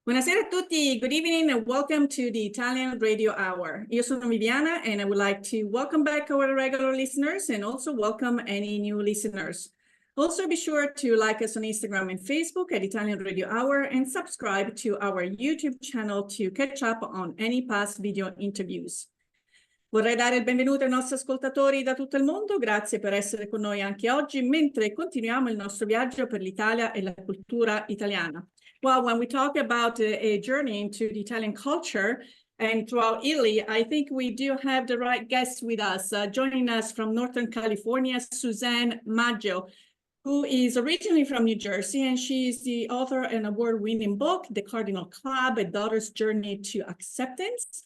Buonasera a tutti, good evening and welcome to the Italian Radio Hour. Io sono Viviana and I would like to welcome back our regular listeners and also welcome any new listeners. Also be sure to like us on Instagram and Facebook at Italian Radio Hour and subscribe to our YouTube channel to catch up on any past video interviews. Vorrei dare il benvenuto ai nostri ascoltatori da tutto il mondo, grazie per essere con noi anche oggi, mentre continuiamo il nostro viaggio per l'Italia e la cultura italiana. Well, when we talk about a journey into the Italian culture and throughout Italy, I think we do have the right guest with us. Joining us from Northern California, Suzanne Maggio, who is originally from New Jersey, and she is the author of an award-winning book, The Cardinal Club, A Daughter's Journey to Acceptance.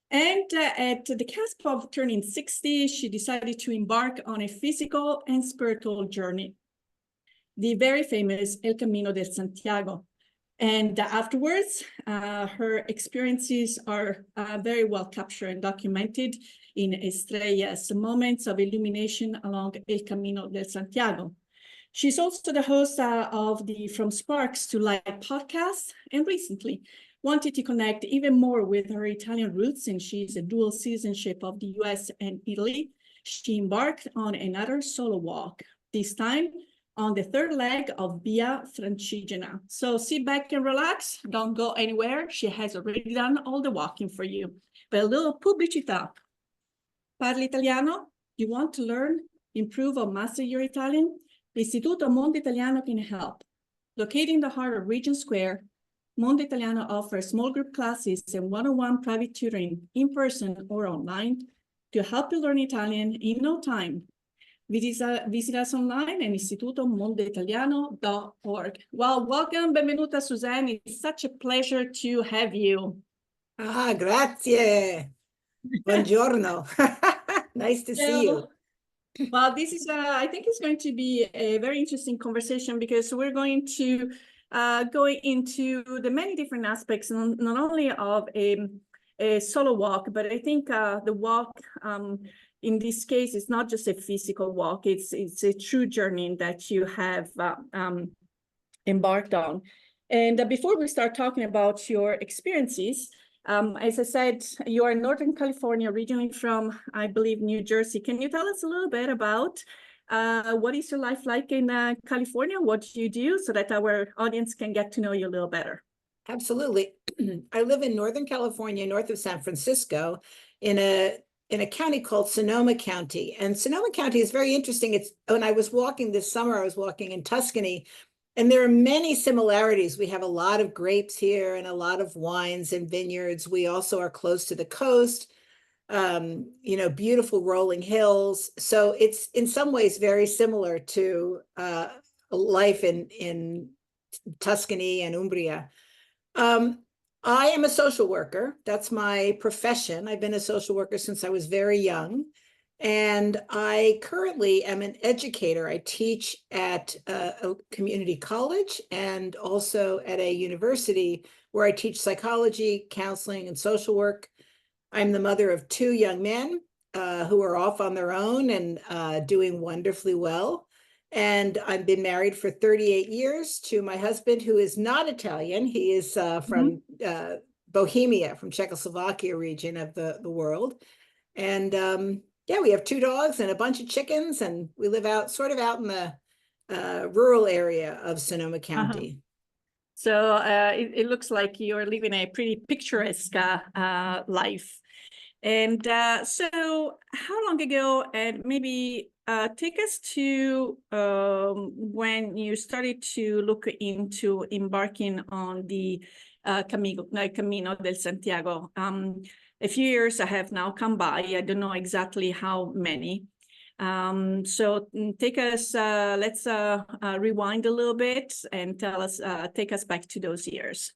And at the cusp of turning 60, she decided to embark on a physical and spiritual journey, the very famous El Camino de Santiago. And afterwards, her experiences are very well captured and documented in Estrellas, moments of illumination along El Camino de Santiago. She's also the host of the From Sparks to Light podcast, and recently wanted to connect even more with her Italian roots, and she's a dual citizenship of the US and Italy. She embarked on another solo walk, this time on the third leg of Via Francigena. So sit back and relax, don't go anywhere. She has already done all the walking for you. But a little pubblicità. Parli italiano? You want to learn, improve, or master your Italian? L'Istituto Mondo Italiano can help. Located in the heart of Regent Square, Mondo Italiano offers small group classes and one-on-one private tutoring in person or online to help you learn Italian in no time. Visit us online at istitutomondoitaliano.org. Well, welcome, benvenuta, Suzanne. It's such a pleasure to have you. Ah, grazie. Buongiorno. Nice to see you. Well, this is, I think it's going to be a very interesting conversation because we're going to go into the many different aspects, not only of a solo walk, but I think the walk in this case is not just a physical walk, it's a true journey that you have embarked on. And before we start talking about your experiences, as I said, you are in Northern California, originally from, I believe, New Jersey. Can you tell us a little bit about what is your life like in California? What do you do so that our audience can get to know you a little better? Absolutely. I live in Northern California, north of San Francisco, in a county called Sonoma County. And Sonoma County is very interesting. It's when I was walking this summer, I was walking in Tuscany, and there are many similarities. We have a lot of grapes here and a lot of wines and vineyards. We also are close to the coast, beautiful rolling hills. So it's in some ways very similar to life in Tuscany and Umbria. I am a social worker. That's my profession. I've been a social worker since I was very young. And I currently am an educator. I teach at a community college and also at a university where I teach psychology, counseling, and social work. I'm the mother of two young men who are off on their own and doing wonderfully well. And I've been married for 38 years to my husband, who is not Italian. He is from Bohemia, from Czechoslovakia region of the world. And we have two dogs and a bunch of chickens, and we live out in the rural area of Sonoma County. So it looks like you're living a pretty picturesque life. And so how long ago, and maybe take us to when you started to look into embarking on the Camino del Santiago. A few years have now come by. I don't know exactly how many. So take us, let's rewind a little bit and take us back to those years.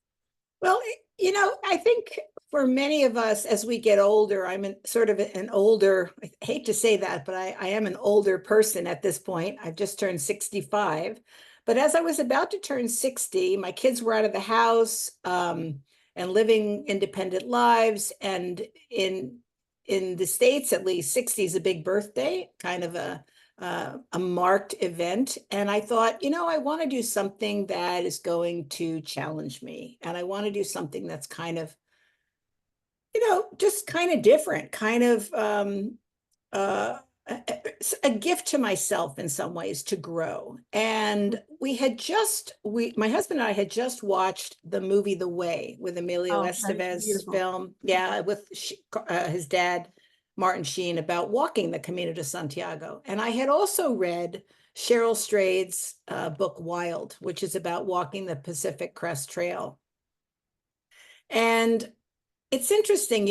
Well, I think for many of us, as we get older, I'm an older, I hate to say that, but I am an older person at this point. I've just turned 65. But as I was about to turn 60, my kids were out of the house and living independent lives. And in the States, at least, 60 is a big birthday, kind of a a marked event. And I thought, I want to do something that is going to challenge me. And I want to do something that's kind of, just kind of different, kind of uh, a gift to myself in some ways to grow. And my husband and I had just watched the movie The Way with Emilio Oh, that is Estevez beautiful. film. Yeah, with his dad, Martin Sheen, about walking the Camino de Santiago. And I had also read Cheryl Strayed's book Wild, which is about walking the Pacific Crest Trail. And it's interesting,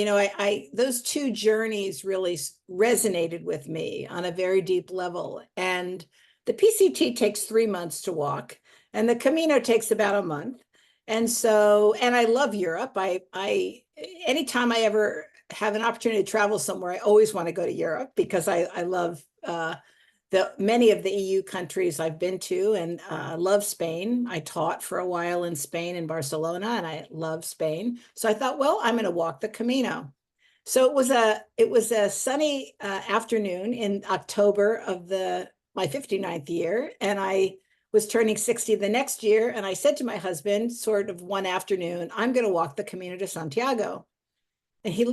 those two journeys really resonated with me on a very deep level. And the PCT takes 3 months to walk, and the Camino takes about a month. And I love Europe. Anytime I ever have an opportunity to travel somewhere, I always want to go to Europe because I love many of the EU countries I've been to, and love Spain. I taught for a while in Spain, in Barcelona, and I love Spain. So I thought, well, I'm going to walk the Camino. So it was a sunny afternoon in October of my 59th year, and I was turning 60 the next year. And I said to my husband, sort of one afternoon, I'm going to walk the Camino de Santiago. And he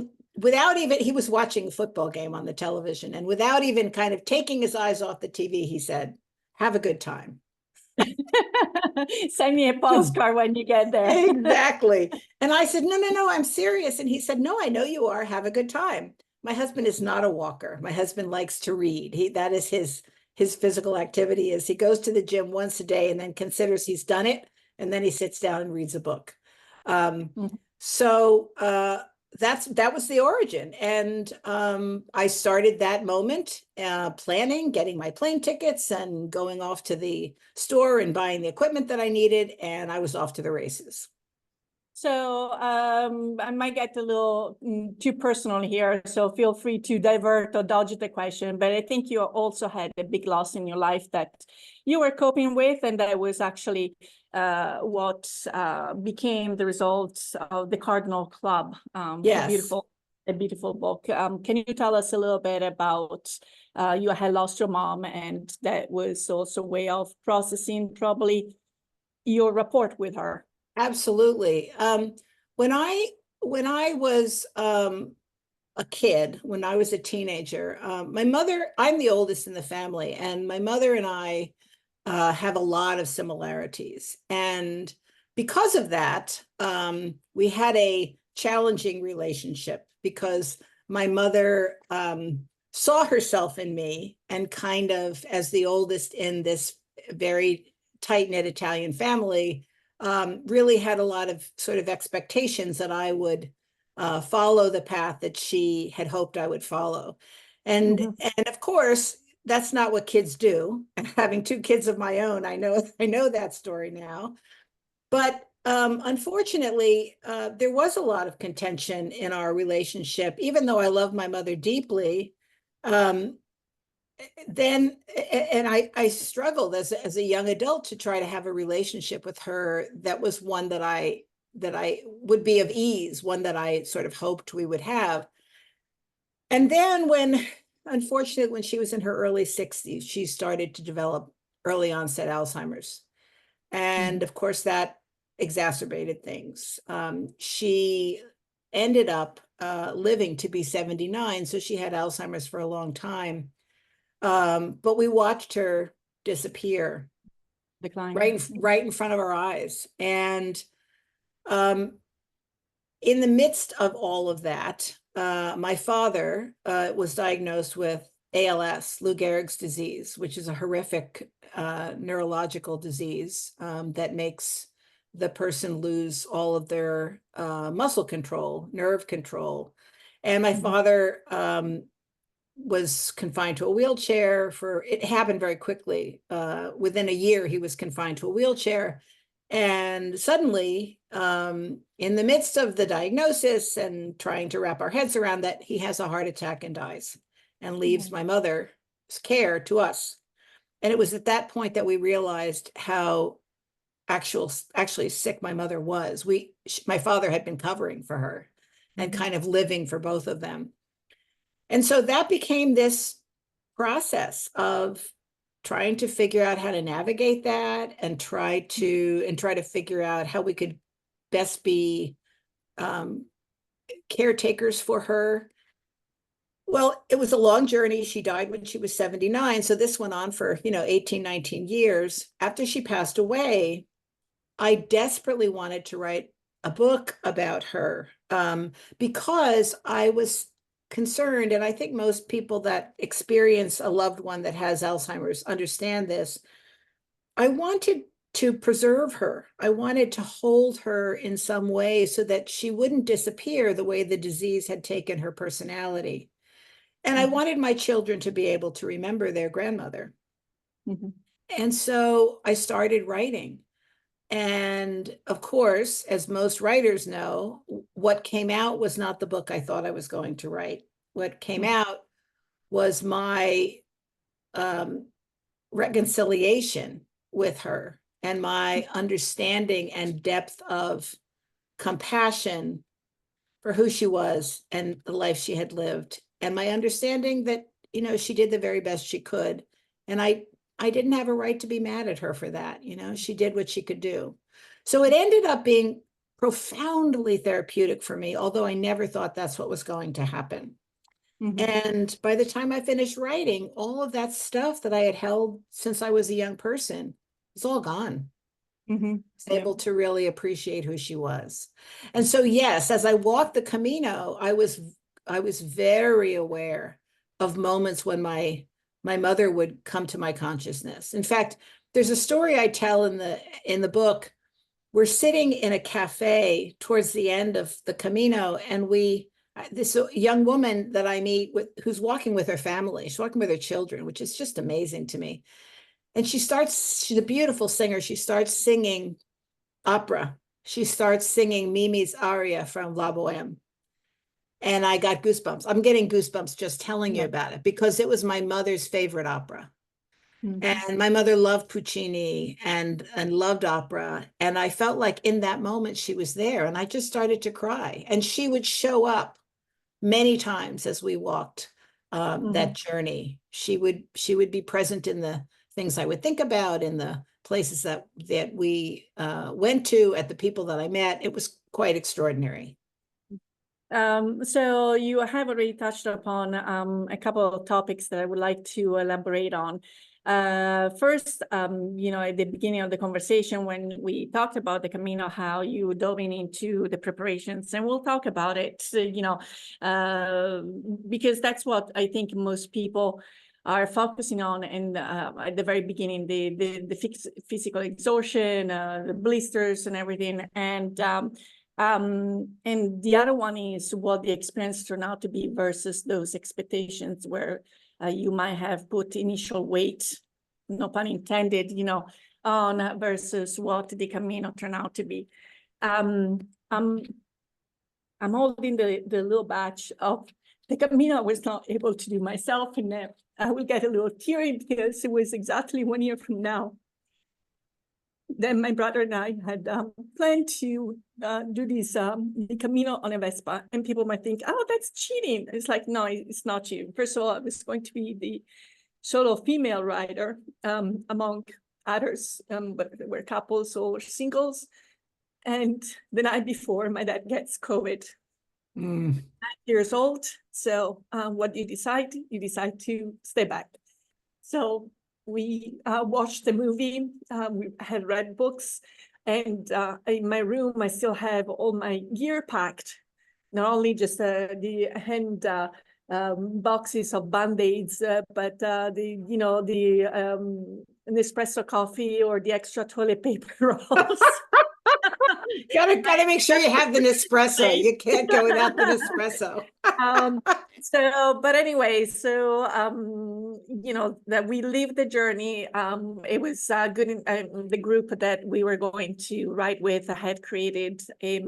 was watching a football game on the television, and without even kind of taking his eyes off the TV, he said, "Have a good time." Send me a postcard when you get there. Exactly. And I said, no, I'm serious. And he said, no, I know you are. Have a good time. My husband is not a walker. My husband likes to read. That is his physical activity. Is he goes to the gym once a day and then considers he's done it, and then he sits down and reads a book. So that was the origin. And I started that moment planning, getting my plane tickets and going off to the store and buying the equipment that I needed. And I was off to the races. So I might get a little too personal here, so feel free to divert or dodge the question. But I think you also had a big loss in your life that you were coping with, and that was actually what became the results of the Cardinal Club. Yes. A beautiful book. Can you tell us a little bit about you had lost your mom, and that was also a way of processing probably your rapport with her? Absolutely. When I was a kid, when I was a teenager, I'm the oldest in the family, and my mother and I have a lot of similarities. And because of that, we had a challenging relationship because my mother saw herself in me, and kind of, as the oldest in this very tight-knit Italian family, really had a lot of sort of expectations that I would follow the path that she had hoped I would follow. And of course, that's not what kids do. And having 2 kids of my own, I know that story now. But unfortunately, there was a lot of contention in our relationship, even though I love my mother deeply. I struggled as a young adult to try to have a relationship with her that was one that I would be of ease, one that I sort of hoped we would have. And then unfortunately, when she was in her early 60s, she started to develop early onset Alzheimer's. And of course, that exacerbated things. She ended up living to be 79, so she had Alzheimer's for a long time. But we watched her disappear, Decline. right in front of our eyes. And in the midst of all of that, my father was diagnosed with ALS, Lou Gehrig's disease, which is a horrific neurological disease that makes the person lose all of their muscle control, nerve control. And my father was confined to a wheelchair it happened very quickly. Within a year, he was confined to a wheelchair. And suddenly, in the midst of the diagnosis and trying to wrap our heads around that, he has a heart attack and dies, and leaves my mother's care to us. And it was at that point that we realized how actually sick my mother was. My father had been covering for her and kind of living for both of them. And so that became this process of trying to figure out how to navigate that and try to figure out how we could best be caretakers for her. Well, it was a long journey. She died when she was 79. So this went on for, 18, 19 years. After she passed away, I desperately wanted to write a book about her because I was concerned, and I think most people that experience a loved one that has Alzheimer's understand this. I wanted to preserve her. I wanted to hold her in some way so that she wouldn't disappear the way the disease had taken her personality. And I wanted my children to be able to remember their grandmother. And so I started writing. And of course, as most writers know, what came out was not the book I thought I was going to write. What came out was my reconciliation with her and my understanding and depth of compassion for who she was and the life she had lived, and my understanding that, she did the very best she could. And I didn't have a right to be mad at her for that. She did what she could do. So it ended up being profoundly therapeutic for me, although I never thought that's what was going to happen. And by the time I finished writing, all of that stuff that I had held since I was a young person was all gone. I was able to really appreciate who she was. And so, yes, as I walked the Camino, I was very aware of moments when my mother would come to my consciousness. In fact, there's a story I tell in the book. We're sitting in a cafe towards the end of the Camino, and this young woman that I meet who's walking with her family, she's walking with her children, which is just amazing to me. And she's a beautiful singer. She starts singing opera. She starts singing Mimi's aria from La Boheme. And I got goosebumps. I'm getting goosebumps just telling you about it, because it was my mother's favorite opera. And my mother loved Puccini and loved opera. And I felt like in that moment she was there, and I just started to cry. And she would show up many times as we walked that journey. She would be present in the things I would think about, in the places that we went to, at the people that I met. It was quite extraordinary. So you have already touched upon a couple of topics that I would like to elaborate on. First, at the beginning of the conversation, when we talked about the Camino, how you dove into the preparations, and we'll talk about it, because that's what I think most people are focusing on. And at the very beginning, the physical exhaustion, the blisters and everything. And the other one is what the experience turned out to be versus those expectations, where you might have put initial weight, no pun intended, on, versus what the Camino turned out to be. I'm holding the little batch of the Camino I was not able to do myself, and I will get a little teary because it was exactly 1 year from now. Then my brother and I had planned to do this the Camino on a Vespa, and people might think, "Oh, that's cheating." It's like, no, it's not cheating. First of all, I was going to be the solo female rider among others, but there were couples or singles. And the night before, my dad gets COVID. 9 years old. So what do you decide? You decide to stay back. So we watched the movie. We had read books, and in my room, I still have all my gear packed. Not only just the hand boxes of Band-Aids, but the Nespresso coffee or the extra toilet paper rolls. Gotta make sure you have the Nespresso. You can't go without the Nespresso. But anyway, that we lived the journey. It was good. The group that we were going to ride with had created a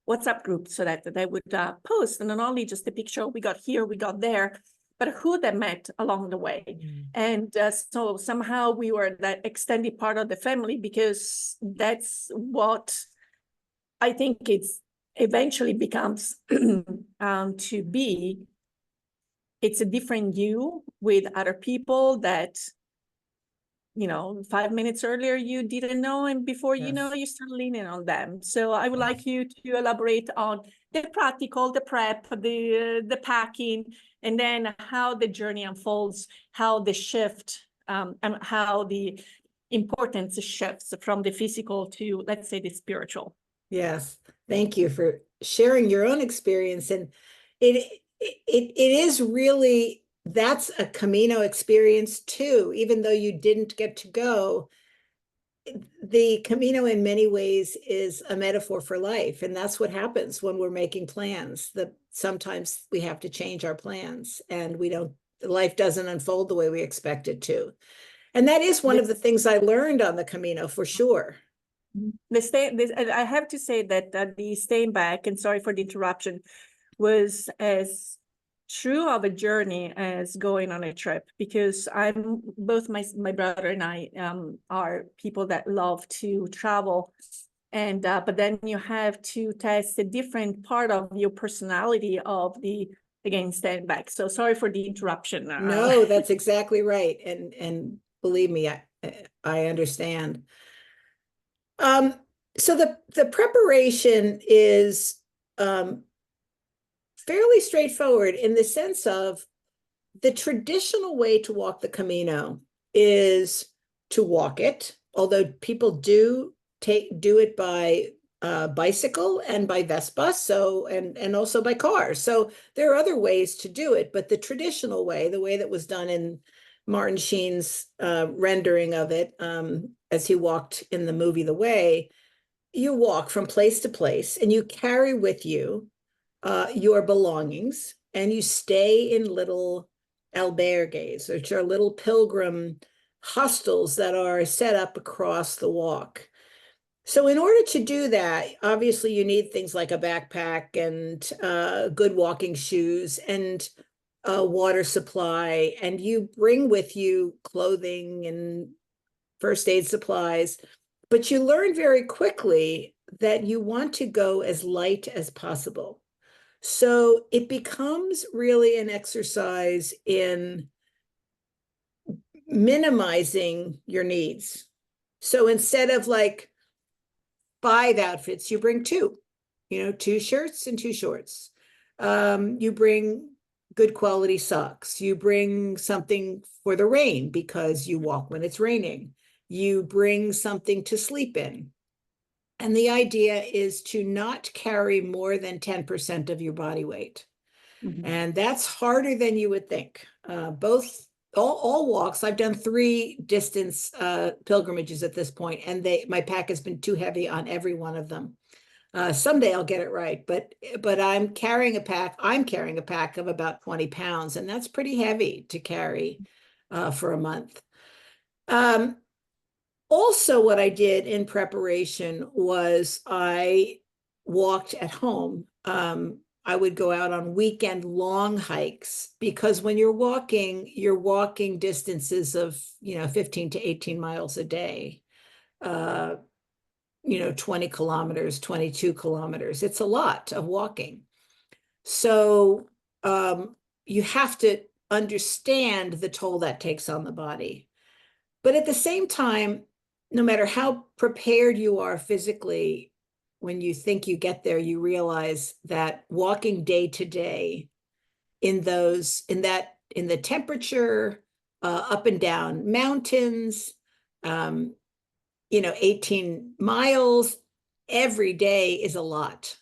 WhatsApp group so that they would post, and not only just the picture, we got here, we got there, but who they met along the way. And so somehow we were that extended part of the family, because that's what I think it's eventually becomes to be it's a different you with other people that, 5 minutes earlier you didn't know, and before you know, you start leaning on them. So I would like you to elaborate on the practical, the prep, the packing, and then how the journey unfolds, how the shift, and how the importance shifts from the physical to, let's say, the spiritual. Yes, thank you for sharing your own experience. And it is really, that's a Camino experience too, even though you didn't get to go. The Camino in many ways is a metaphor for life. And that's what happens when we're making plans, that sometimes we have to change our plans and life doesn't unfold the way we expect it to. And that is one of the things I learned on the Camino, for sure. I have to say that the staying back, and sorry for the interruption, was as true of a journey as going on a trip, because both my brother and I are people that love to travel, and but then you have to test a different part of your personality of again, staying back. So sorry for the interruption. No, that's exactly right, and believe me, I understand. So the preparation is fairly straightforward in the sense of the traditional way to walk the Camino is to walk it, although people do it by bicycle and by Vespa, and also by car. So there are other ways to do it, but the traditional way, the way that was done in Martin Sheen's rendering of it, as he walked in the movie The Way, you walk from place to place and you carry with you your belongings, and you stay in little albergues, which are little pilgrim hostels that are set up across the walk. So in order to do that, obviously you need things like a backpack and good walking shoes and a water supply, and you bring with you clothing and first aid supplies. But you learn very quickly that you want to go as light as possible. So it becomes really an exercise in minimizing your needs. So instead of like 5 outfits, you bring 2, 2 shirts and 2 shorts. You bring good quality socks. You bring something for the rain because you walk when it's raining. You bring something to sleep in. And the idea is to not carry more than 10% of your body weight. Mm-hmm. And that's harder than you would think. All walks, I've done 3 distance pilgrimages at this point, and my pack has been too heavy on every one of them. Someday I'll get it right, but I'm carrying a pack of about 20 pounds, and that's pretty heavy to carry for a month. Also, what I did in preparation was I walked at home. I would go out on weekend long hikes, because when you're walking distances of 15 to 18 miles a day, 20 kilometers, 22 kilometers. It's a lot of walking. So you have to understand the toll that takes on the body. But at the same time, no matter how prepared you are physically, when you think you get there, you realize that walking day to day in the temperature, up and down mountains, 18 miles every day is a lot.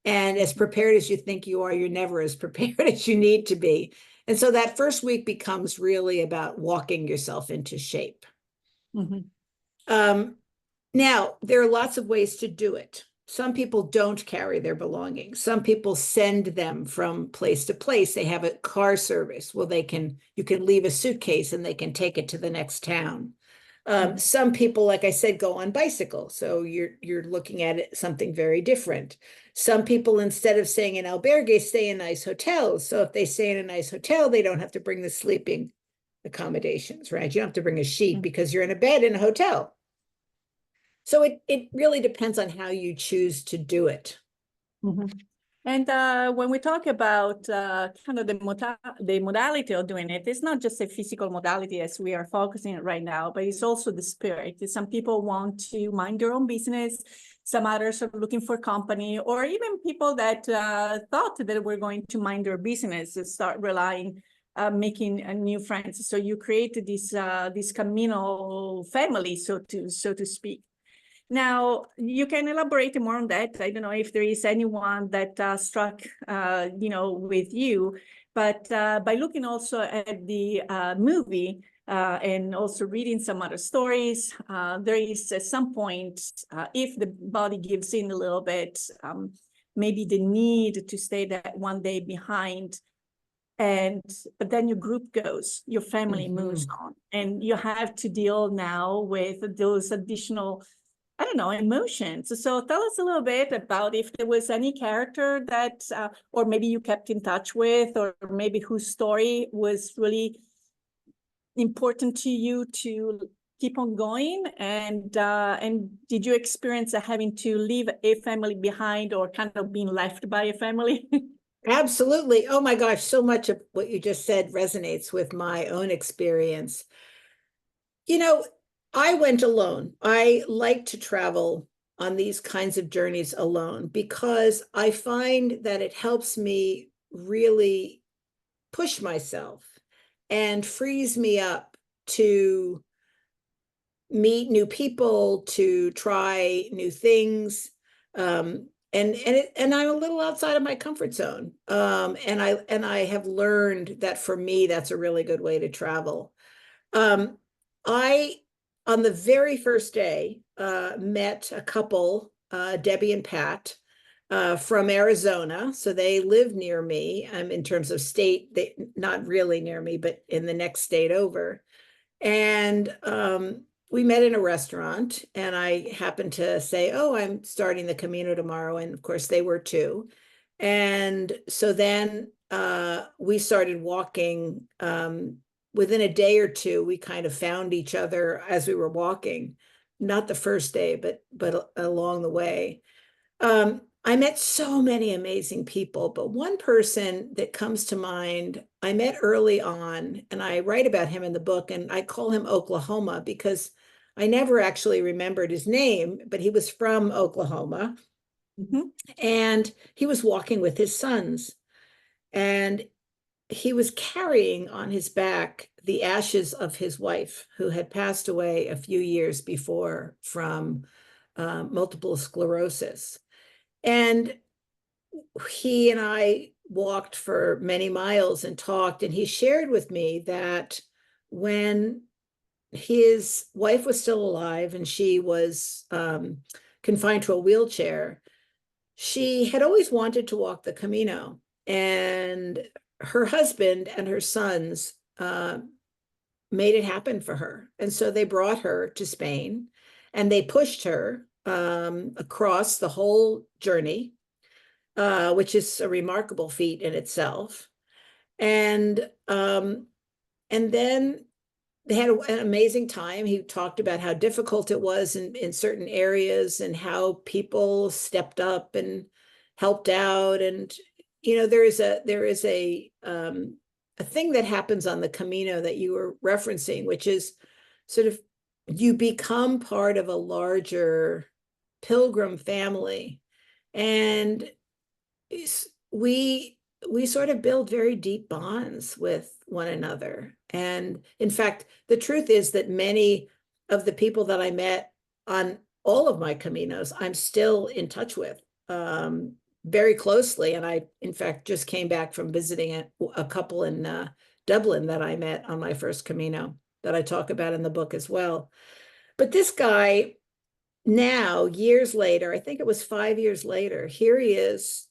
And as prepared as you think you are, you're never as prepared as you need to be. And so that first week becomes really about walking yourself into shape. Mm-hmm. Now, there are lots of ways to do it. Some people don't carry their belongings. Some people send them from place to place. They have a car service. Well, you can leave a suitcase and they can take it to the next town. Some people, like I said, go on bicycle. So you're looking at it something very different. Some people, instead of staying in albergues, stay in nice hotels. So if they stay in a nice hotel, they don't have to bring the sleeping accommodations, right? You don't have to bring a sheet because you're in a bed in a hotel. So it really depends on how you choose to do it. Mm-hmm. And when we talk about kind of the modality of doing it, it's not just a physical modality as we are focusing on right now, but it's also the spirit. Some people want to mind their own business. Some others are looking for company, or even people that thought that we're going to mind their business and start relying, making new friends. So you create this Camino family, so to speak. Now, you can elaborate more on that. I don't know if there is anyone that struck, with you, but by looking also at the movie and also reading some other stories, there is at some point, if the body gives in a little bit, maybe the need to stay that one day behind. But then your group goes, your family moves on, and you have to deal now with those additional, I don't know, emotions. So tell us a little bit about if there was any character that, or maybe you kept in touch with, or maybe whose story was really important to you to keep on going. And did you experience having to leave a family behind, or kind of being left by a family? Absolutely. Oh my gosh, so much of what you just said resonates with my own experience. You know, I went alone. I like to travel on these kinds of journeys alone because I find that it helps me really push myself and frees me up to meet new people, to try new things. And I'm a little outside of my comfort zone. And I have learned that for me, that's a really good way to travel. Um, I, on the very first day, met a couple, Debbie and Pat, from Arizona. So they live near me, in terms of state, they not really near me, but in the next state over. And we met in a restaurant, and I happened to say, "Oh, I'm starting the Camino tomorrow," and of course they were too. And so then we started walking. Within a day or two, we kind of found each other as we were walking. Not the first day, but along the way. I met so many amazing people, but one person that comes to mind, I met early on, and I write about him in the book, and I call him Oklahoma because I never actually remembered his name, but he was from Oklahoma. And he was walking with his sons, and he was carrying on his back the ashes of his wife, who had passed away a few years before from multiple sclerosis. And he and I walked for many miles and talked, and he shared with me that when his wife was still alive and she was confined to a wheelchair, she had always wanted to walk the Camino. And her husband and her sons made it happen for her. And so they brought her to Spain, and they pushed her across the whole journey, which is a remarkable feat in itself. And then they had an amazing time. He talked about how difficult it was in certain areas, and how people stepped up and helped out. And there is a thing that happens on the Camino that you were referencing, which is sort of you become part of a larger pilgrim family. And we sort of build very deep bonds with one another. And in fact, the truth is that many of the people that I met on all of my Caminos, I'm still in touch with very closely. And I, in fact, just came back from visiting a couple in Dublin that I met on my first Camino that I talk about in the book as well. But this guy now, years later, I think it was 5 years later, here he is.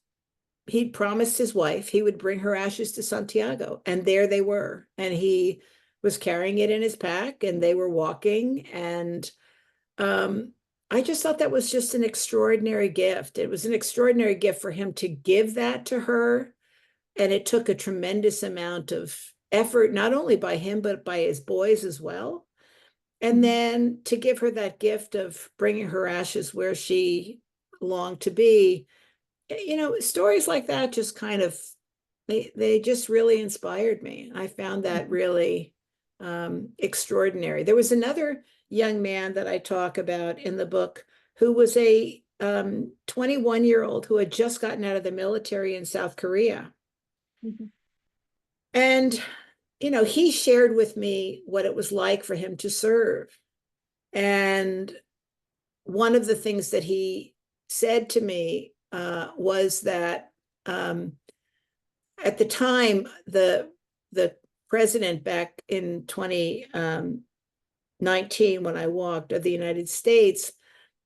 He'd promised his wife he would bring her ashes to Santiago, and there they were. And he was carrying it in his pack, and they were walking. And I just thought that was just an extraordinary gift. It was an extraordinary gift for him to give that to her. And it took a tremendous amount of effort, not only by him, but by his boys as well. And then to give her that gift of bringing her ashes where she longed to be. you know, stories like that just kind of, they just really inspired me. I found that really extraordinary. There was another young man that I talk about in the book who was a 21-year-old who had just gotten out of the military in South Korea. And, you know, he shared with me what it was like for him to serve. And one of the things that he said to me was that at the time, the president back in 2019, when I walked, of the United States,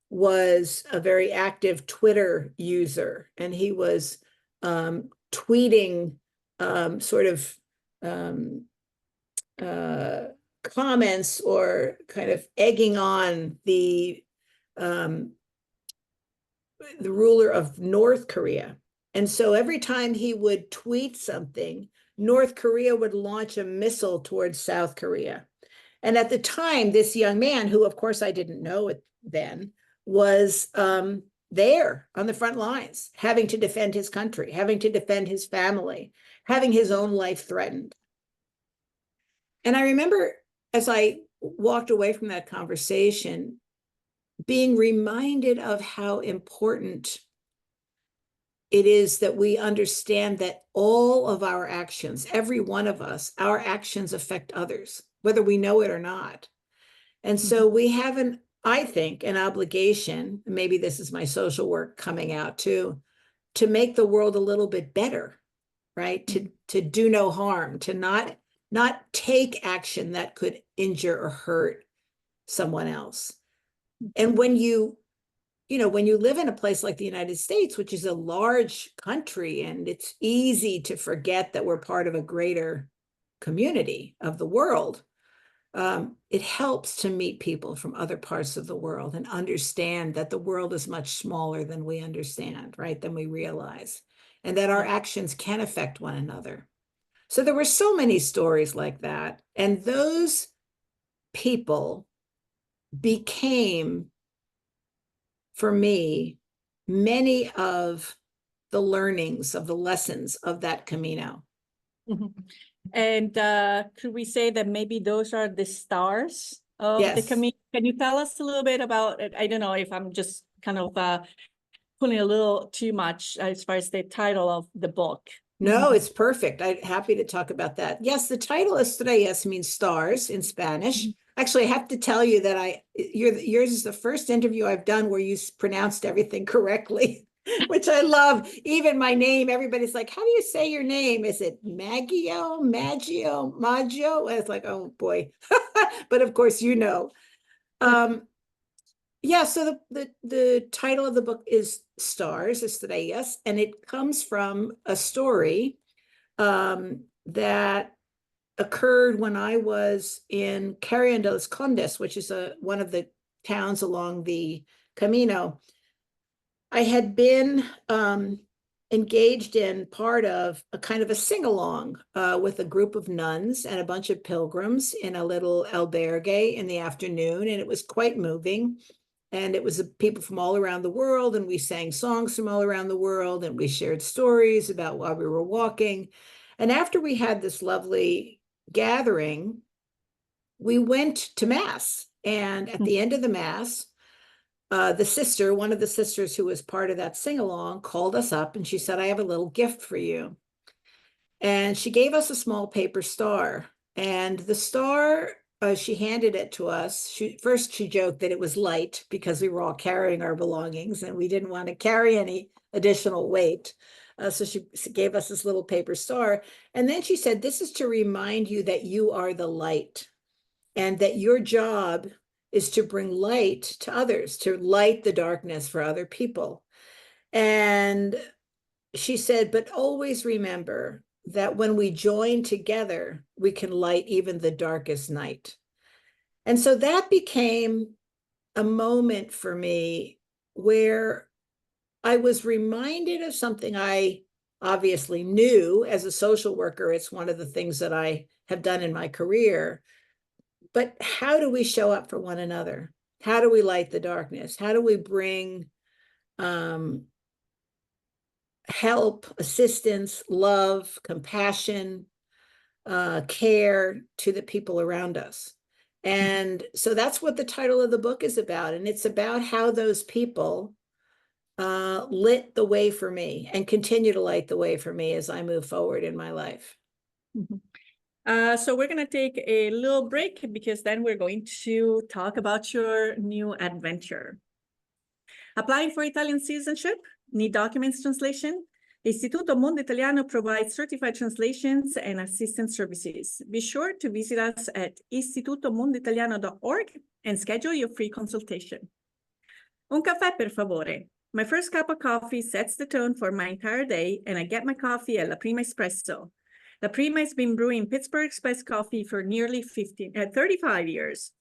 was a very active Twitter user, and he was tweeting sort of comments or kind of egging on the ruler of North Korea. And so every time he would tweet something, North Korea would launch a missile towards South Korea. And at the time, this young man, who of course I didn't know it then, was there on the front lines, having to defend his country, having to defend his family, having his own life threatened. And I remember as I walked away from that conversation, being reminded of how important it is that we understand that all of our actions, every one of us, our actions affect others, whether we know it or not. And so we have I think, an obligation, maybe this is my social work coming out too, to make the world a little bit better, right? To do no harm, to not take action that could injure or hurt someone else. And when you live in a place like the United States, which is a large country, and it's easy to forget that we're part of a greater community of the world, it helps to meet people from other parts of the world and understand that the world is much smaller than we understand, right? Than we realize, and that our actions can affect one another. So there were so many stories like that. And those people became, for me, many of the learnings, of the lessons of that Camino. And could we say that maybe those are the stars of the Yes. Camino? Can you tell us a little bit about it? I don't know if I'm just kind of pulling a little too much as far as the title of the book. No, it's perfect. I'm happy to talk about that. Yes, the title Estrellas means stars in Spanish. Actually, I have to tell you that yours is the first interview I've done where you pronounced everything correctly, which I love. Even my name, everybody's like, how do you say your name? Is it Maggio? And it's like, oh boy. But of course, you know. Yeah, so the title of the book is Stars, Estrellas, and it comes from a story that occurred when I was in Carrion de los Condes, which is one of the towns along the Camino. I had been engaged in part of a kind of a sing-along with a group of nuns and a bunch of pilgrims in a little albergue in the afternoon, and it was quite moving. And it was people from all around the world, and we sang songs from all around the world, and we shared stories about while we were walking. And after we had this lovely gathering, we went to Mass. And at the end of the Mass, one of the sisters who was part of that sing-along, called us up, and she said, I have a little gift for you. And she gave us a small paper star. And the star, she handed it to us. First, she joked that it was light because we were all carrying our belongings and we didn't want to carry any additional weight. So she gave us this little paper star. And then she said, this is to remind you that you are the light and that your job is to bring light to others, to light the darkness for other people. And she said, but always remember that when we join together, we can light even the darkest night. And so that became a moment for me where I was reminded of something I obviously knew as a social worker. It's one of the things that I have done in my career. But how do we show up for one another? How do we light the darkness? How do we bring help, assistance, love, compassion, care to the people around us. And so that's what the title of the book is about. And it's about how those people lit the way for me and continue to light the way for me as I move forward in my life. So we're going to take a little break because then we're going to talk about your new adventure. Applying for Italian citizenship, need documents translation? Istituto Mondo Italiano provides certified translations and assistance services. Be sure to visit us at istitutomondoitaliano.org and schedule your free consultation. Un caffè, per favore. My first cup of coffee sets the tone for my entire day, and I get my coffee at La Prima Espresso. La Prima has been brewing Pittsburgh Express coffee for nearly 35 years.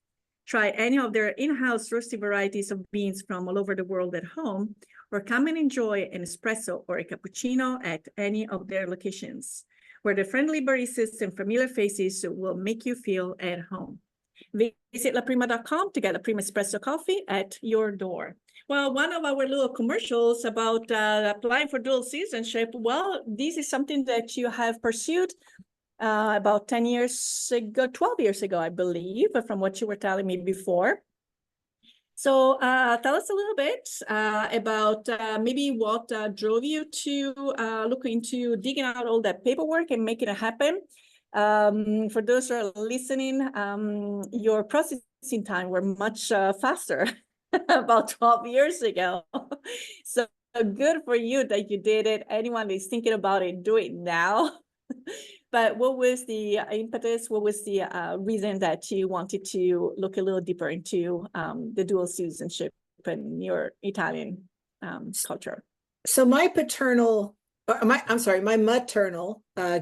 Try any of their in-house roasty varieties of beans from all over the world at home, or come and enjoy an espresso or a cappuccino at any of their locations, where the friendly baristas and familiar faces will make you feel at home. Visit laprima.com to get La Prima Espresso coffee at your door. Well, one of our little commercials about applying for dual citizenship, well, this is something that you have pursued about 10 years ago, 12 years ago, I believe, from what you were telling me before. So tell us a little bit about maybe what drove you to look into digging out all that paperwork and making it happen. For those who are listening, your processing time were much faster about 12 years ago. So good for you that you did it. Anyone that's thinking about it, do it now. But what was the impetus? What was the reason that you wanted to look a little deeper into the dual citizenship and your Italian culture? So my maternal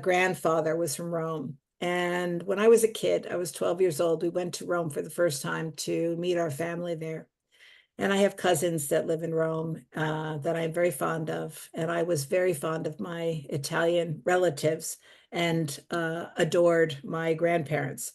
grandfather was from Rome. And when I was a kid, I was 12 years old, we went to Rome for the first time to meet our family there. And I have cousins that live in Rome that I'm very fond of. And I was very fond of my Italian relatives and adored my grandparents.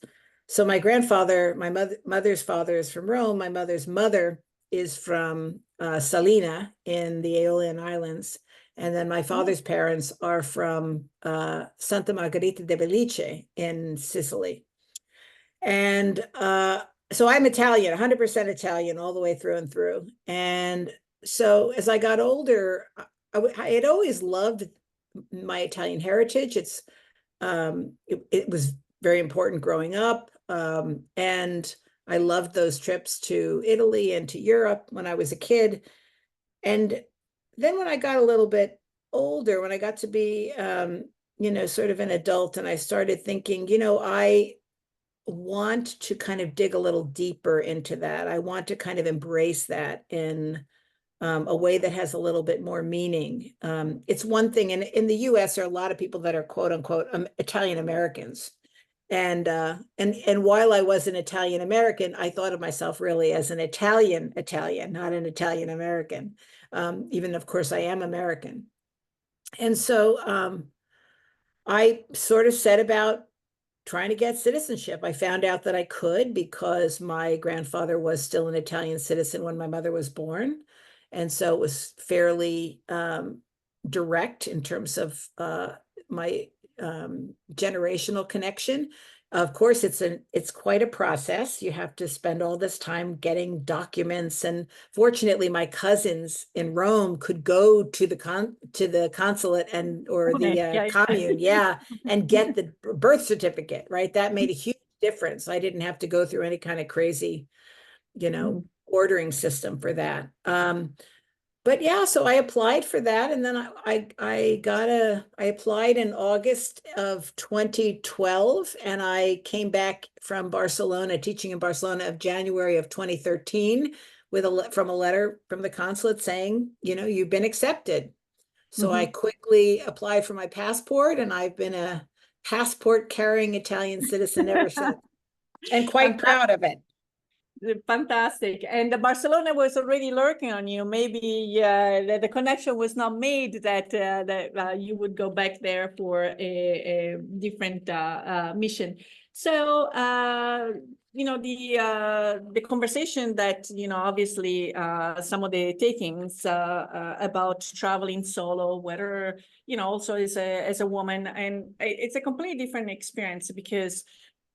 So my grandfather, my mother's father is from Rome. My mother's mother is from Salina in the Aeolian Islands. And then my father's parents are from Santa Margherita de Belice in Sicily. And so I'm Italian, 100% Italian all the way through and through. And so as I got older, I had always loved my Italian heritage. It was very important growing up. And I loved those trips to Italy and to Europe when I was a kid. And then when I got a little bit older, when I got to be, sort of an adult, and I started thinking, I want to kind of dig a little deeper into that. I want to kind of embrace that in a way that has a little bit more meaning. It's one thing, and in the US, there are a lot of people that are quote unquote Italian Americans. And while I was an Italian American, I thought of myself really as an Italian, not an Italian American. Even of course I am American. And so I sort of set about trying to get citizenship. I found out that I could because my grandfather was still an Italian citizen when my mother was born. And so it was fairly direct in terms of my generational connection. Of course, it's quite a process. You have to spend all this time getting documents. And fortunately, my cousins in Rome could go to the consulate commune, and get the birth certificate, right? That made a huge difference. I didn't have to go through any kind of crazy, ordering system for that. But yeah, so I applied for that, and then I applied in August of 2012, and I came back from Barcelona, teaching in Barcelona, of January of 2013 with a letter from the consulate saying, you've been accepted. So I quickly applied for my passport, and I've been a passport carrying Italian citizen ever since, and quite proud of it. Fantastic. And Barcelona was already lurking on you. Maybe the connection was not made that you would go back there for a different mission. So, the conversation that, obviously some of the takings about traveling solo, whether, also as a woman, and it's a completely different experience because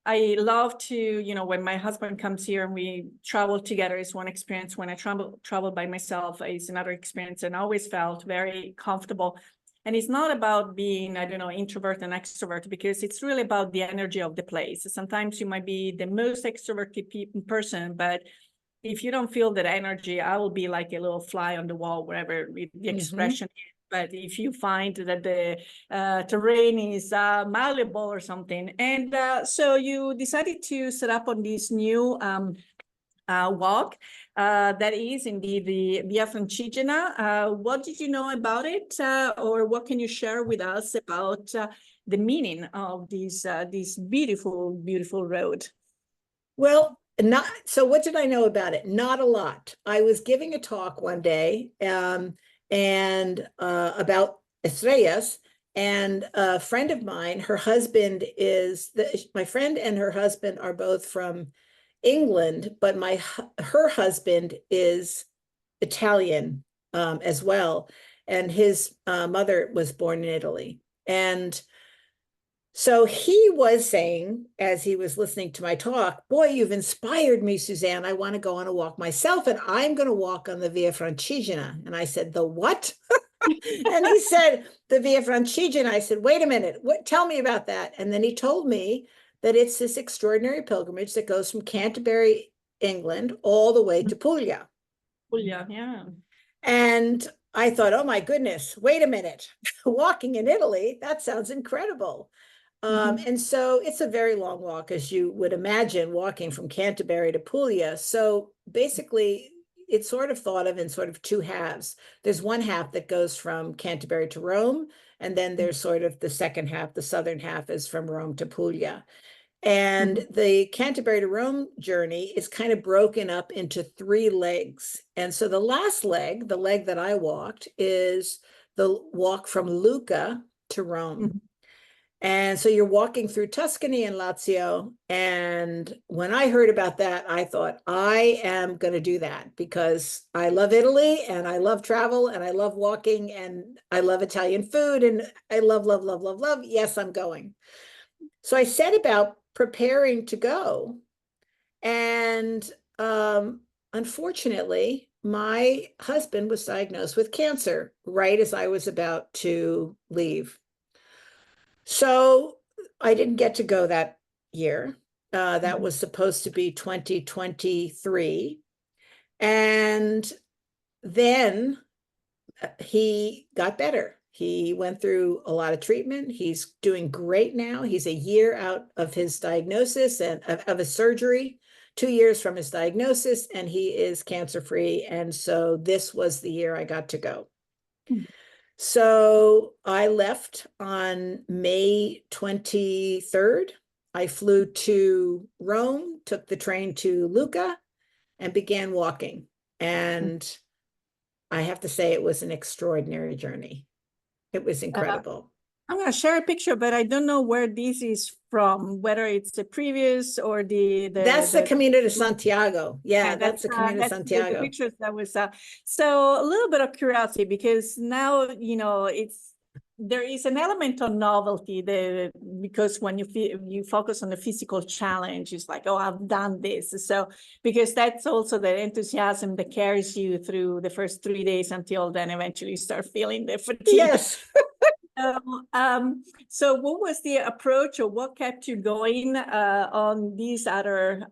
I love to, when my husband comes here and we travel together is one experience. When I travel by myself is another experience, and I always felt very comfortable. And it's not about being, I don't know, introvert and extrovert, because it's really about the energy of the place. Sometimes you might be the most extroverted person, but if you don't feel that energy, I will be like a little fly on the wall, wherever the expression is. But if you find that the terrain is malleable or something, and so you decided to set up on this new walk that is indeed the Via Francigena. What did you know about it, or what can you share with us about the meaning of this beautiful, beautiful road? Well, so what did I know about it? Not a lot. I was giving a talk one day and about estrellas, and a friend of mine, her husband my friend and her husband are both from England, but her husband is Italian as well, and his mother was born in Italy. And so he was saying, as he was listening to my talk, boy, you've inspired me, Suzanne. I want to go on a walk myself, and I'm going to walk on the Via Francigena. And I said, the what? And he said, the Via Francigena. I said, wait a minute, tell me about that. And then he told me that it's this extraordinary pilgrimage that goes from Canterbury, England, all the way to Puglia. Puglia, yeah. And I thought, oh my goodness, wait a minute, walking in Italy, that sounds incredible. And so it's a very long walk, as you would imagine, walking from Canterbury to Puglia. So basically, it's sort of thought of in sort of two halves. There's one half that goes from Canterbury to Rome, and then there's sort of the second half, the southern half is from Rome to Puglia. And the Canterbury to Rome journey is kind of broken up into 3 legs. And so the last leg, the leg that I walked, is the walk from Lucca to Rome. And so you're walking through Tuscany and Lazio. And when I heard about that, I thought, I am going to do that because I love Italy and I love travel and I love walking and I love Italian food and I love, love, love, love, love. Yes, I'm going. So I set about preparing to go. And unfortunately, my husband was diagnosed with cancer right as I was about to leave. So I didn't get to go that year. That was supposed to be 2023. And then he got better. He went through a lot of treatment. He's doing great now. He's a year out of his diagnosis and of his surgery, 2 years from his diagnosis, and he is cancer-free. And so this was the year I got to go. So I left on May 23rd. I flew to Rome, took the train to Lucca, and began walking. And I have to say it was an extraordinary journey. It was incredible. I'm going to share a picture, but I don't know where this is from, whether it's the previous or that's the Camino de Santiago. Yeah, that's the Camino de Santiago. The pictures that was so a little bit of curiosity, because now there is an element of novelty there, because when you focus on the physical challenge, it's like, oh, I've done this. So because that's also the enthusiasm that carries you through the first 3 days until then eventually you start feeling the fatigue. Yes. So what was the approach, or what kept you going on this other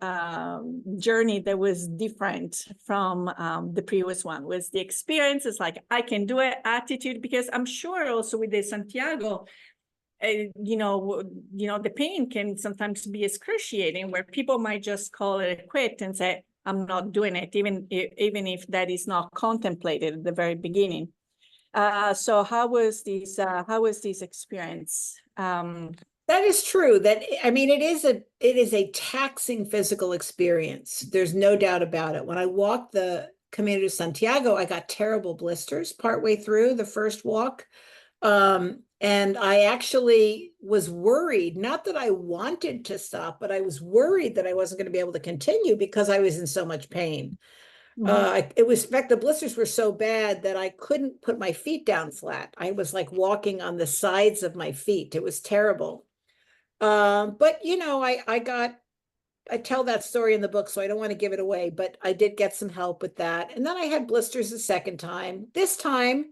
journey that was different from the previous one? Was the experience, it's like, I can do it, attitude? Because I'm sure also with the Santiago, the pain can sometimes be excruciating, where people might just call it a quit and say, I'm not doing it, even if that is not contemplated at the very beginning. So how was this experience? That is true. I mean, it is a taxing physical experience. There's no doubt about it. When I walked the Camino de Santiago, I got terrible blisters partway through the first walk. And I actually was worried, not that I wanted to stop, but I was worried that I wasn't going to be able to continue because I was in so much pain. It was, in fact, the blisters were so bad that I couldn't put my feet down flat. I was like walking on the sides of my feet. It was terrible. But you know, I tell that story in the book, so I don't want to give it away, but I did get some help with that. And then I had blisters a second time. This time,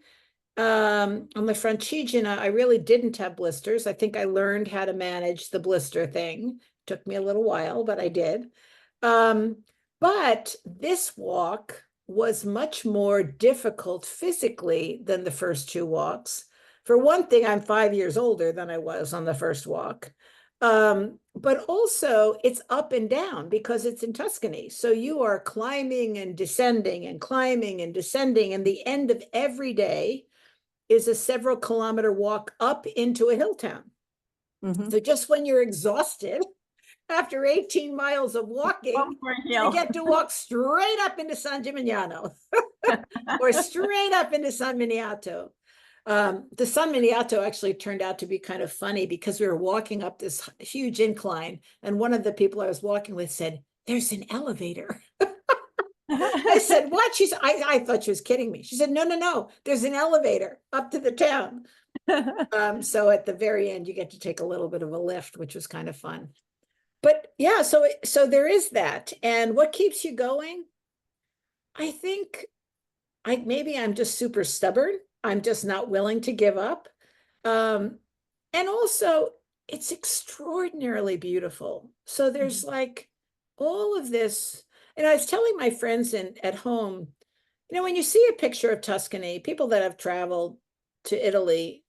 on the Francigena, I really didn't have blisters. I think I learned how to manage the blister thing. Took me a little while, but I did. But this walk was much more difficult physically than the first two walks. For one thing, I'm 5 years older than I was on the first walk. But also it's up and down because it's in Tuscany. So you are climbing and descending and climbing and descending. And the end of every day is a several kilometer walk up into a hill town. So just when you're exhausted, after 18 miles of walking, you get to walk straight up into San Gimignano or straight up into San Miniato. The San Miniato actually turned out to be kind of funny because we were walking up this huge incline, and one of the people I was walking with said, "There's an elevator." I said, "What?" She said, I thought she was kidding me. She said, no, there's an elevator up to the town. So at the very end, you get to take a little bit of a lift, which was kind of fun. But yeah, so there is that. And what keeps you going? I think maybe I'm just super stubborn. I'm just not willing to give up. And also, it's extraordinarily beautiful. So there's like all of this. And I was telling my friends at home, you know, when you see a picture of Tuscany, people that have traveled to Italy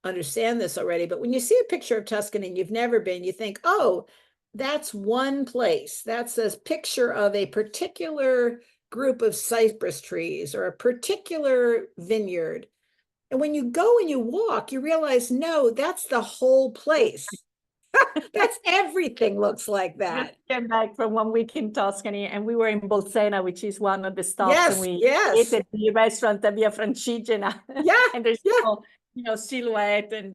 understand this already. But when you see a picture of Tuscany and you've never been, you think, oh, that's one place. That's a picture of a particular group of cypress trees or a particular vineyard. And when you go and you walk, you realize, no, that's the whole place. That's everything looks like that. We came back from 1 week in Tuscany, and we were in Bolsena, which is one of the stops. Yes, and we yes. ate at the restaurant at Via Francigena. Yeah, and there's yeah. silhouette and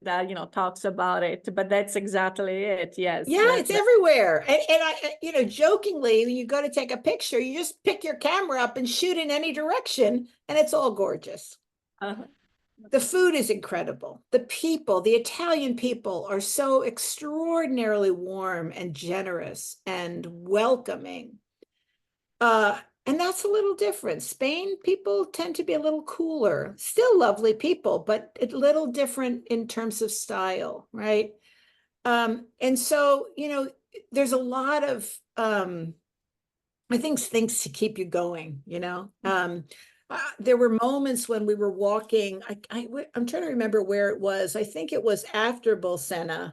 talks about it, but that's exactly it. Yes. Yeah, it's everywhere. And I, jokingly, when you go to take a picture, you just pick your camera up and shoot in any direction, and it's all gorgeous. The food is incredible. The people, the Italian people, are so extraordinarily warm and generous and welcoming. And that's a little different. Spain people tend to be a little cooler, still lovely people, but a little different in terms of style, right? And so, there's a lot of, I think, things to keep you going, there were moments when we were walking. I'm trying to remember where it was. I think it was after Bolsena.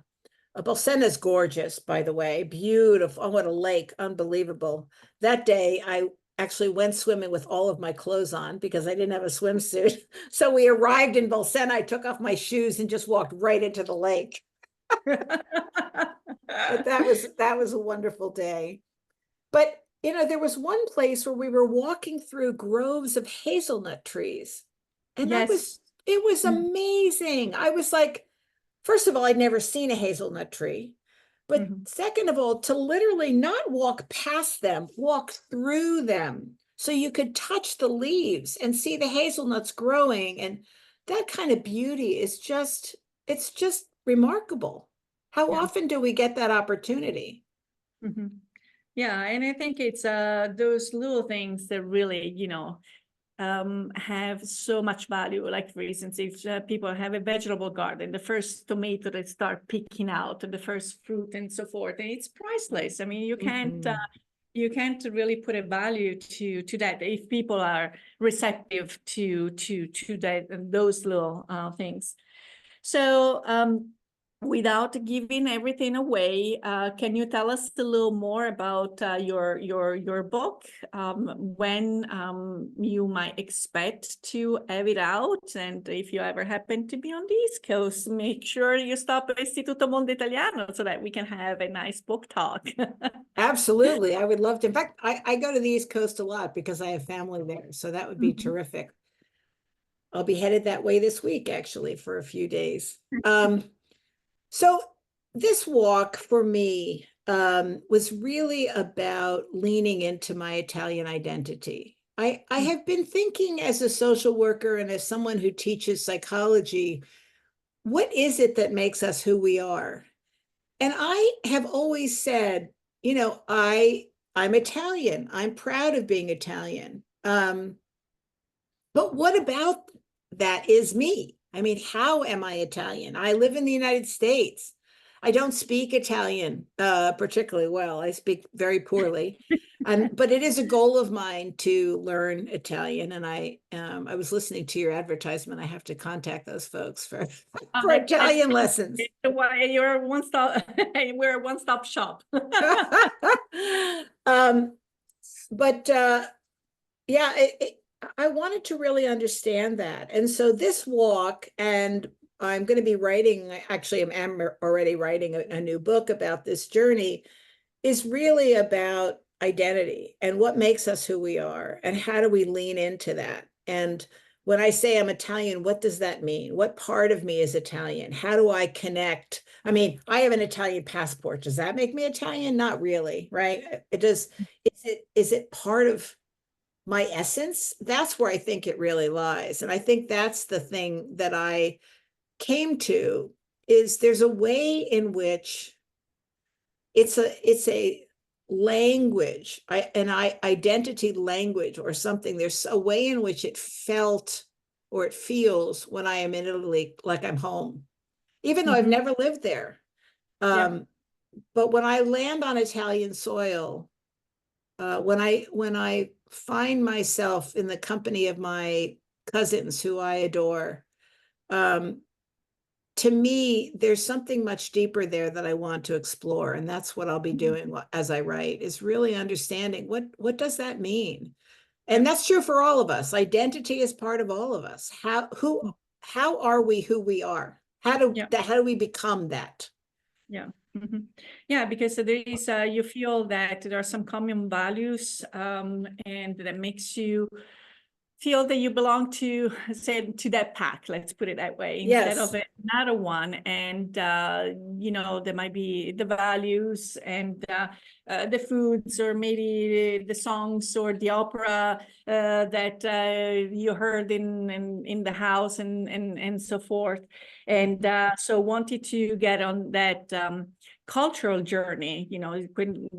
Bolsena is gorgeous, by the way. Beautiful. Oh, what a lake. Unbelievable. That day, I actually went swimming with all of my clothes on because I didn't have a swimsuit. So we arrived in Bolsena. I took off my shoes and just walked right into the lake. But that was a wonderful day. But there was one place where we were walking through groves of hazelnut trees. And yes. it was amazing. I was like, first of all, I'd never seen a hazelnut tree. But second of all, to literally not walk past them, walk through them. So you could touch the leaves and see the hazelnuts growing. And that kind of beauty is it's just remarkable. How often do we get that opportunity? Yeah, and I think it's those little things that really, have so much value. Like, for instance, if people have a vegetable garden, the first tomato they start picking out, the first fruit and so forth, and it's priceless. I mean, you can't really put a value to that if people are receptive to that, those little things. So without giving everything away, can you tell us a little more about your book, when you might expect to have it out, and if you ever happen to be on the East Coast, make sure you stop at Istituto Mondo Italiano so that we can have a nice book talk. Absolutely. I would love to. In fact, I go to the East Coast a lot because I have family there. So that would be terrific. I'll be headed that way this week, actually, for a few days. So this walk for me was really about leaning into my Italian identity. I have been thinking as a social worker and as someone who teaches psychology, what is it that makes us who we are? And I have always said, you know, I'm Italian. I'm proud of being Italian. But what about that is me? I mean, how am I Italian? I live in the United States. I don't speak Italian particularly well. I speak very poorly. But it is a goal of mine to learn Italian. And I was listening to your advertisement. I have to contact those folks for Italian lessons. You're one stop. We're a one-stop shop. Yeah, I wanted to really understand that. And so this walk, and I'm going to be writing, actually, I'm already writing a new book about this journey, is really about identity and what makes us who we are and how do we lean into that. And when I say I'm Italian, what does that mean? What part of me is Italian? How do I connect? I mean, I have an Italian passport. Does that make me Italian? Not really, right? It does. Is it part of my essence? That's where I think it really lies. And I think that's the thing that I came to, is there's a way in which it's a language, identity language or something. There's a way in which it felt or it feels when I am in Italy, like I'm home, even though I've never lived there. But when I land on Italian soil, when I find myself in the company of my cousins who I adore, to me, there's something much deeper there that I want to explore. And that's what I'll be doing as I write, is really understanding what does that mean? And that's true for all of us. Identity is part of all of us. How are we who we are? How do we become that? Yeah. Yeah, because there is you feel that there are some common values, and that makes you feel that you belong to, say, to that pack, let's put it that way, instead of another one. And you know, there might be the values and the foods, or maybe the songs or the opera that you heard in the house, and so forth. And so wanted to get on that cultural journey, you know,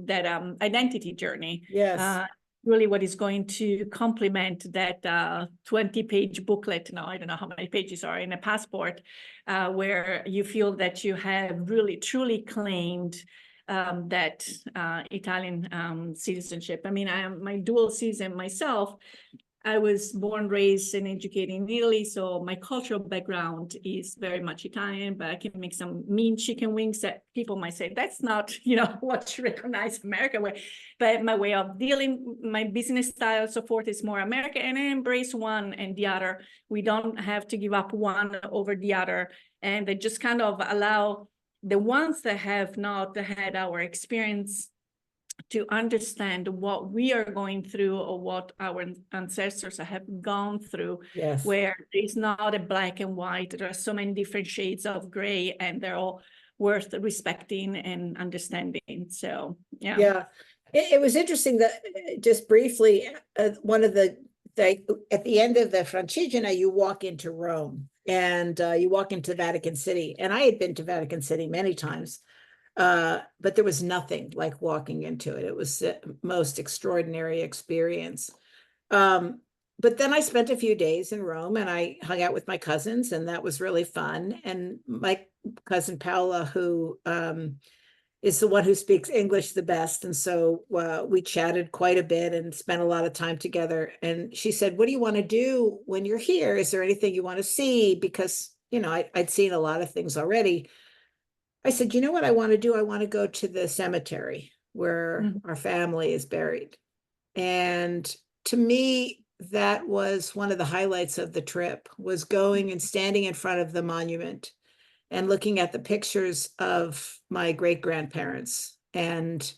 that identity journey. Yes. Really what is going to complement that 20-page booklet, no, I don't know how many pages are in a passport, where you feel that you have really truly claimed that Italian citizenship. I mean, I am my dual citizen myself. I was born, raised, and educated in Italy, so my cultural background is very much Italian, but I can make some mean chicken wings that people might say, that's not, you know, what you recognize America with. But my way of dealing, my business style, so forth, is more American, and I embrace one and the other. We don't have to give up one over the other. And they just kind of allow the ones that have not had our experience to understand what we are going through, or what our ancestors have gone through, where it's not a black and white. There are so many different shades of gray, and they're all worth respecting and understanding. So, yeah. It was interesting that, just briefly, one of the at the end of the Francigena, you walk into Rome, and you walk into Vatican City. And I had been to Vatican City many times. But there was nothing like walking into it. It was the most extraordinary experience. But then I spent a few days in Rome, and I hung out with my cousins, and that was really fun. And my cousin Paola, who is the one who speaks English the best, and so we chatted quite a bit and spent a lot of time together. And she said, "What do you want to do when you're here? Is there anything you want to see?" Because, you know, I'd seen a lot of things already. I said, you know what I want to do? I want to go to the cemetery where our family is buried. And to me, that was one of the highlights of the trip, was going and standing in front of the monument and looking at the pictures of my great-grandparents and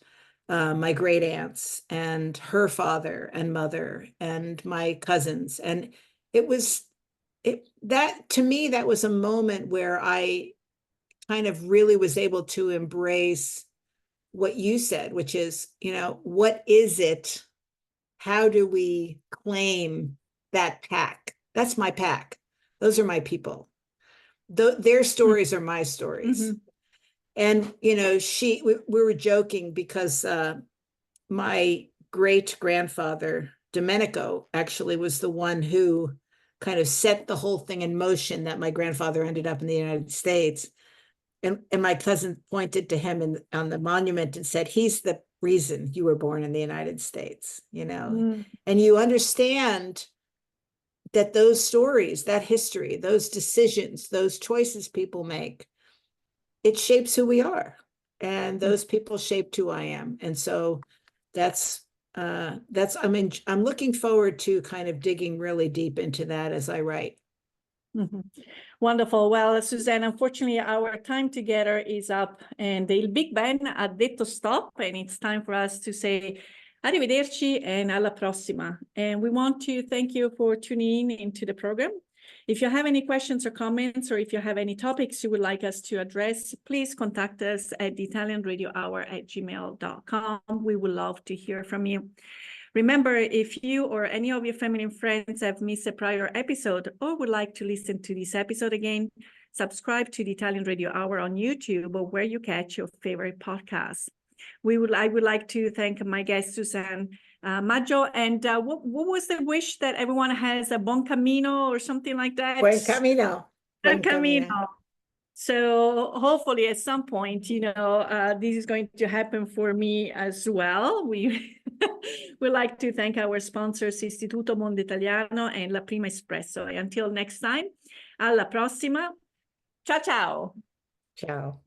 my great aunts and her father and mother and my cousins. And that to me, that was a moment where I kind of really was able to embrace what you said, which is, what is it? How do we claim that pack? That's my pack. Those are my people. Their stories are my stories. And, we were joking because my great grandfather, Domenico, actually was the one who kind of set the whole thing in motion that my grandfather ended up in the United States. And my cousin pointed to him on the monument and said, he's the reason you were born in the United States, And you understand that those stories, that history, those decisions, those choices people make, it shapes who we are. And those people shaped who I am. And so I'm looking forward to kind of digging really deep into that as I write. Wonderful. Well, Suzanne, unfortunately, our time together is up, and the Big Ben ha detto stop, and it's time for us to say arrivederci and alla prossima. And we want to thank you for tuning in into the program. If you have any questions or comments, or if you have any topics you would like us to address, please contact us at theitalianradiohour@gmail.com. We would love to hear from you. Remember, if you or any of your family and friends have missed a prior episode or would like to listen to this episode again, subscribe to the Italian Radio Hour on YouTube or where you catch your favorite podcasts. I would like to thank my guest, Suzanne Maggio. And what was the wish that everyone has? A buon camino or something like that? Buen camino. Buen camino. So hopefully at some point, this is going to happen for me as well. We would like to thank our sponsors, Istituto Mondo Italiano and La Prima Espresso. Until next time, alla prossima. Ciao, ciao. Ciao.